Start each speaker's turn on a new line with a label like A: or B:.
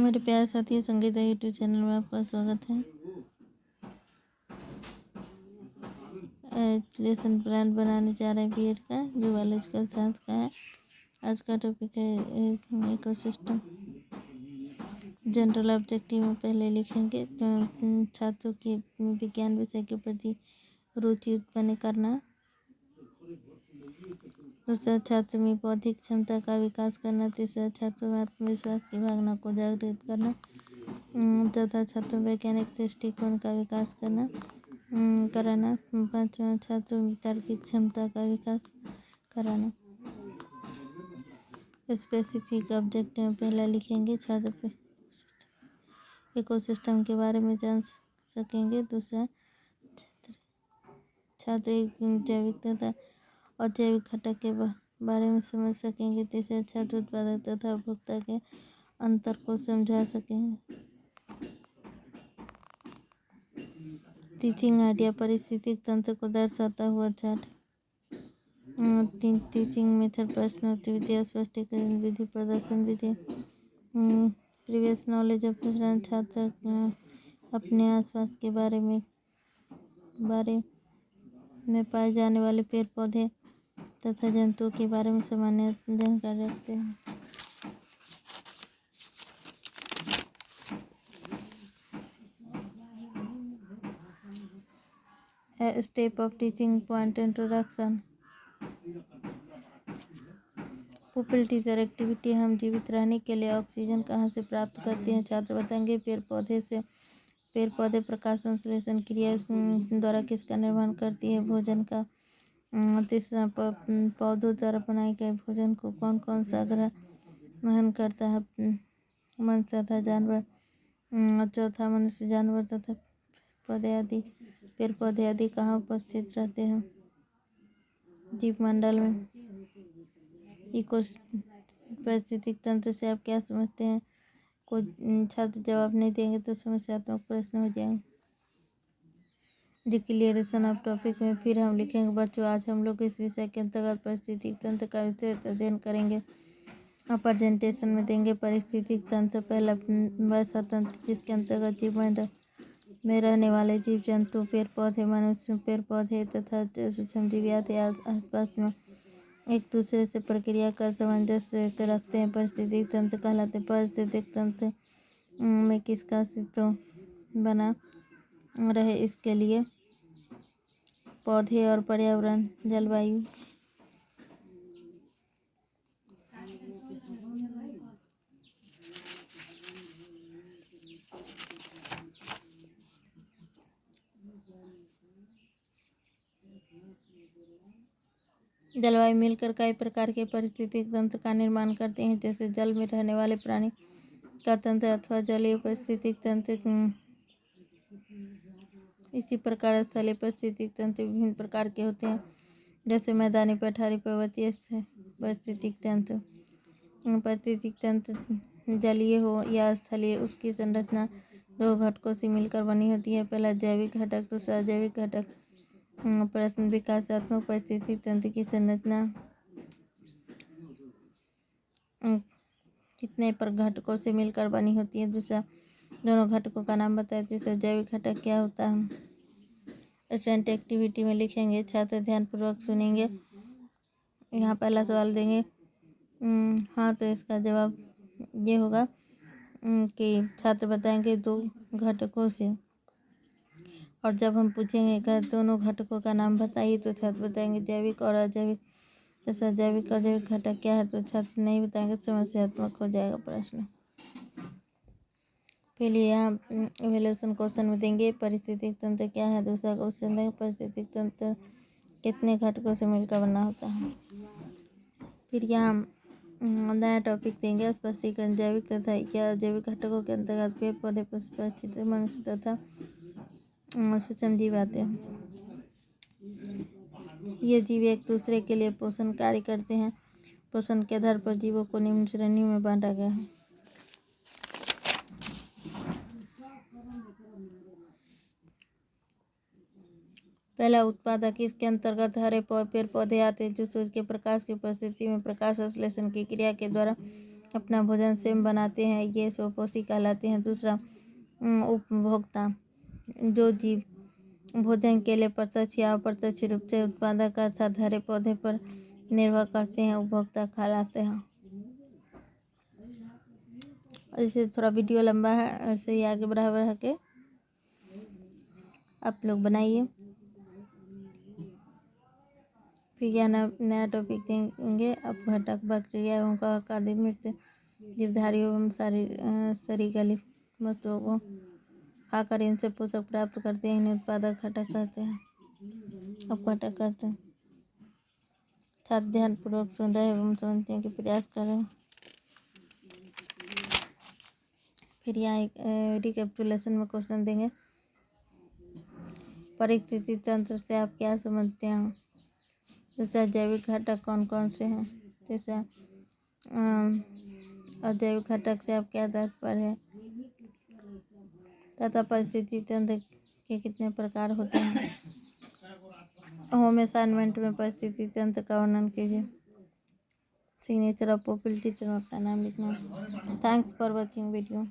A: मेरे प्यारे साथियों, संगीता यूट्यूब चैनल में आपका स्वागत है। लेसन प्लान बनाने जा रहे हैं बीएड का, जो बायोलॉजिकल साइंस का है। आज का टॉपिक है इकोसिस्टम। जनरल ऑब्जेक्टिव में पहले लिखेंगे छात्रों की विज्ञान विषय के प्रति रुचि उत्पन्न करना। दूसरा, छात्र में बौद्धिक क्षमता का विकास करना। तीसरा, छात्रों में आत्मविश्वास की भावना को जागृत करना। चौथा, छात्रों में वैज्ञानिक दृष्टिकोण का विकास कराना। पांचवा, छात्रों में तार्किक क्षमता का विकास कराना। स्पेसिफिक ऑब्जेक्टिव में पहला लिखेंगे छात्र इकोसिस्टम के बारे में जान सकेंगे। दूसरा, छात्र जैविक तथा अजैविक घटक के बारे में समझ सकेंगे। तीसरा, छात्र उत्पादक तथा उपभोक्ता के अंतर को समझा सकेंगे। टीचिंग आइडिया परिस्थितिक तंत्र को दर्शाता हुआ चार्ट। टीचिंग मेथड, प्रश्नोत्तरी विधि, स्पष्टीकरण विधि, प्रदर्शन विधि। Previous knowledge of different. छात्र अपने आसपास के बारे में पाए जाने वाले पेड़ पौधे तथा जंतुओं के बारे में सामान्य जानकारी रखते हैं। Step of teaching point introduction. Pupil teacher activity. हम जीवित रहने के लिए ऑक्सीजन कहाँ से प्राप्त करते हैं? छात्र बताएंगे पेड़ पौधे प्रकाश संश्लेषण क्रिया द्वारा किसका निर्माण करती है? भोजन का। तीसरा, पौधों द्वारा बनाए गए भोजन को कौन कौन सा ग्रहण करता है? मनुष्य तथा जानवर। चौथा, मनुष्य, जानवर तथा पेड़ पौधे आदि कहाँ उपस्थित रहते हैं? जीवमंडल में। इको पारिस्थितिक तंत्र से आप क्या समझते हैं? कोई छात्र जवाब नहीं देंगे तो समस्यात्मक प्रश्न हो जाएंगे। डिक्लेरेशन ऑफ टॉपिक में फिर हम लिखेंगे बच्चों, आज हम लोग इस विषय के अंतर्गत पारिस्थितिक तंत्र का विस्तृत अध्ययन करेंगे। प्रेजेंटेशन में देंगे पारिस्थितिक तंत्र। पहला, वैसा तंत्र जिसके अंतर्गत जीवमंडल में रहने वाले जीव जंतु, पेड़ पौधे, मनुष्य, पेड़ पौधे तथा सूक्ष्म जीव आदि आसपास में एक दूसरे से प्रक्रिया कर सामंजस्य रखते हैं, पारिस्थितिक तंत्र कहलाते हैं। पारिस्थितिक तंत्र में किसका अस्तित्व बना रहे, इसके लिए पौधे और पर्यावरण, जलवायु। जलवायु मिलकर कई प्रकार के पारिस्थितिक तंत्र का निर्माण करते हैं, जैसे जल में रहने वाले प्राणी का तंत्र अथवा जलीय पारिस्थितिक तंत्र। इसी प्रकार स्थलीय पारिस्थितिक तंत्र विभिन्न प्रकार के होते हैं, जैसे मैदानी, पठारी, पर्वतीय पारिस्थितिक तंत्र। पारिस्थितिक तंत्र जलीय हो या स्थलीय, उसकी संरचना दो घटकों से मिलकर बनी होती है। पहला, जैविक घटक, दूसरा अजैविक घटक। प्रश्न, विकासात्मक पारिस्थितिक तंत्र की संरचना कितने घटकों से मिलकर बनी होती है? दूसरा, दोनों घटकों का नाम बताए। तीसरा, जैविक घटक क्या होता है? स्टूडेंट एक्टिविटी में लिखेंगे, छात्र ध्यानपूर्वक सुनेंगे। यहाँ पहला सवाल देंगे हाँ, तो इसका जवाब ये होगा कि छात्र बताएंगे दो घटकों से। और जब हम पूछेंगे दोनों घटकों का नाम बताइए, तो छात्र बताएंगे जैविक और अजैविक। जैसा जैविक और अजैविक घटक क्या है, तो छात्र नहीं बताएंगे, समस्यात्मक हो जाएगा प्रश्न। पहले यहाँ इवैल्यूएशन क्वेश्चन में देंगे पारिस्थितिक तंत्र क्या है। दूसरा क्वेश्चन देंगे पारिस्थितिक तंत्र कितने घटकों से मिलकर बना होता है। फिर यहाँ नया टॉपिक देंगे स्पष्टीकरण। जैविक तथा या अजैविक घटकों के अंतर्गत पेड़ पौधे, पशु पक्षी, मनुष्य तथा सूक्ष्म जीव आते हैं। ये जीव एक दूसरे के लिए पोषण कार्य करते हैं। पोषण के आधार पर जीवों को निम्न श्रेणियों में बांटा गया है। पहला, उत्पादक। इसके अंतर्गत हरे पेड़ पौधे आते हैं, जो सूर्य के प्रकाश की उपस्थिति में प्रकाश संश्लेषण की क्रिया के द्वारा अपना भोजन स्वयं बनाते हैं, ये स्वपोषी कहलाते हैं। दूसरा, उपभोक्ता, जो जीव भोजन के लिए प्रत्यक्ष या अप्रत्यक्ष रूप से उत्पादक अर्थात हरे पौधे पर निर्भर करते हैं, उपभोक्ता कहलाते हैं। ऐसे थोड़ा वीडियो लंबा है, ऐसे ही आगे बढ़ा के आप लोग बनाइए। फिर यह नया टॉपिक देंगे। अपघटक बैक्टीरिया एवं कवक आदि मृत जीवधारी एवं शरीरगली वस्तुओं को खाकर इनसे पोषक प्राप्त करते हैं, इन्हें उत्पादक घटक कहते हैं, अपघटक कहते हैं। छात्र ध्यान पूर्वक सुन रहे एवं समझने के प्रयास कर रहे हैं। फिर यहाँ एक रिकैपिटुलेशन में क्वेश्चन देंगे। परिस्थिति तंत्र से आप क्या समझते हैं? दूसरा, जैविक घटक कौन कौन से हैं? तीसरा, अजैविक घटक से आप क्या तात्पर्य है? तथा परिस्थिति तंत्र के कितने प्रकार होते हैं? होम असाइनमेंट में परिस्थिति तंत्र का वर्णन कीजिए। सिग्नेचर ऑफ पॉपुलर टीचर का नाम लिखना। Thanks for watching video.